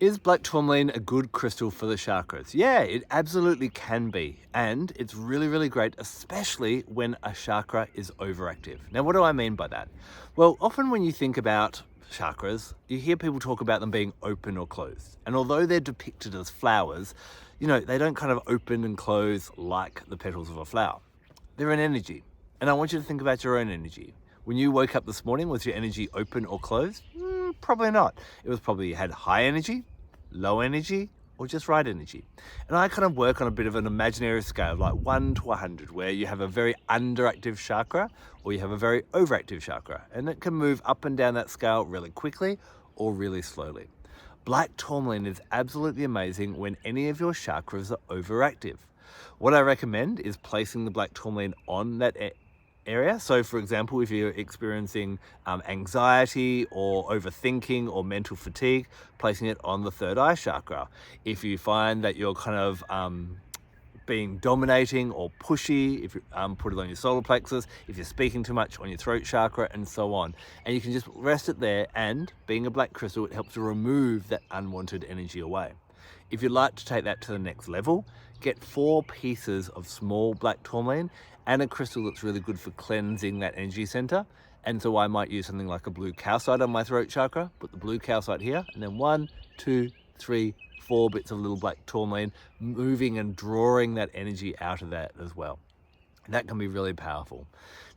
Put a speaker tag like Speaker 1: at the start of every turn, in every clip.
Speaker 1: Is black tourmaline a good crystal for the chakras? Yeah, it absolutely can be. And it's really, really great, especially when a chakra is overactive. Now, what do I mean by that? Well, often when you think about chakras, you hear people talk about them being open or closed. And although they're depicted as flowers, they don't kind of open and close like the petals of a flower. They're an energy. And I want you to think about your own energy. When you woke up this morning, was your energy open or closed? Probably not. It was probably had high energy, low energy, or just right energy. And I kind of work on a bit of an imaginary scale, like 1 to 100, where you have a very underactive chakra or you have a very overactive chakra. And it can move up and down that scale really quickly or really slowly. Black tourmaline is absolutely amazing when any of your chakras are overactive. What I recommend is placing the black tourmaline on that area. So for example, if you're experiencing anxiety or overthinking or mental fatigue, placing it on the third eye chakra. If you find that you're kind of being dominating or pushy, if you put it on your solar plexus, if you're speaking too much, on your throat chakra, and so on. And you can just rest it there, and being a black crystal, it helps to remove that unwanted energy away. If you'd like to take that to the next level, get 4 pieces of small black tourmaline and a crystal that's really good for cleansing that energy center. And so I might use something like a blue calcite on my throat chakra, put the blue calcite here, and then 1, 2, 3, 4 bits of little black tourmaline, moving and drawing that energy out of that as well. That can be really powerful.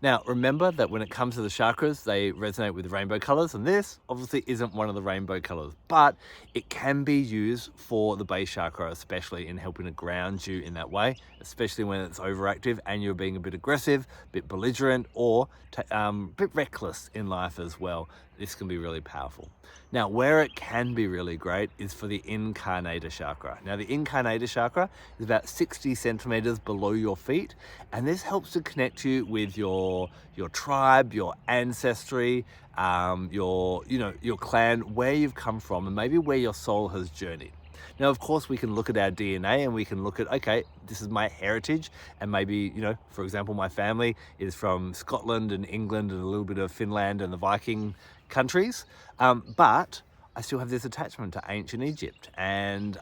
Speaker 1: Now, remember that when it comes to the chakras, they resonate with rainbow colors, and this obviously isn't one of the rainbow colors, but it can be used for the base chakra, especially in helping to ground you in that way, especially when it's overactive and you're being a bit aggressive, a bit belligerent, or a bit reckless in life as well. This can be really powerful. Now, where it can be really great is for the incarnator chakra. Now, the incarnator chakra is about 60 centimeters below your feet, and this helps to connect you with your tribe, your ancestry, your clan, where you've come from, and maybe where your soul has journeyed. Now, of course, we can look at our DNA and we can look at, okay, this is my heritage. And maybe, for example, my family is from Scotland and England and a little bit of Finland and the Viking countries. But I still have this attachment to ancient Egypt and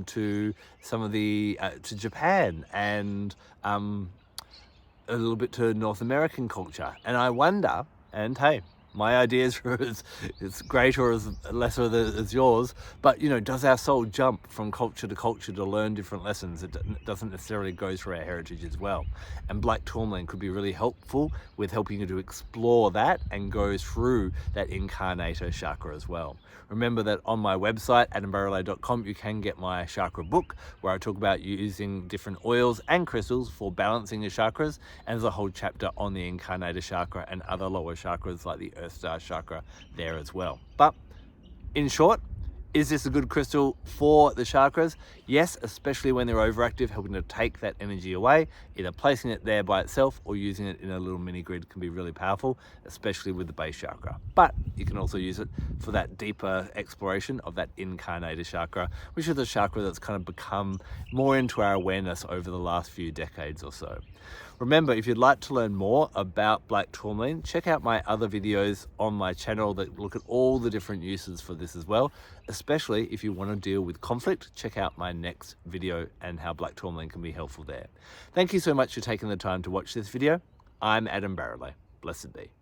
Speaker 1: to some of to Japan and a little bit to North American culture. And I wonder, and hey, my ideas are as great or as lesser as yours, but does our soul jump from culture to culture to learn different lessons? It doesn't necessarily go through our heritage as well. And black tourmaline could be really helpful with helping you to explore that and go through that incarnator chakra as well. Remember that on my website, adambarralet.com, you can get my chakra book where I talk about using different oils and crystals for balancing your chakras, and there's a whole chapter on the incarnator chakra and other lower chakras like the Earth Star chakra there as well. But in short, is this a good crystal for the chakras? Yes, especially when they're overactive, helping to take that energy away. Either placing it there by itself or using it in a little mini grid can be really powerful, especially with the base chakra. But you can also use it for that deeper exploration of that incarnator chakra, which is a chakra that's kind of become more into our awareness over the last few decades or so. Remember, if you'd like to learn more about black tourmaline, check out my other videos on my channel that look at all the different uses for this as well. Especially if you want to deal with conflict, check out my next video and how black tourmaline can be helpful there. Thank you so much for taking the time to watch this video. I'm Adam Barralet. Blessed be.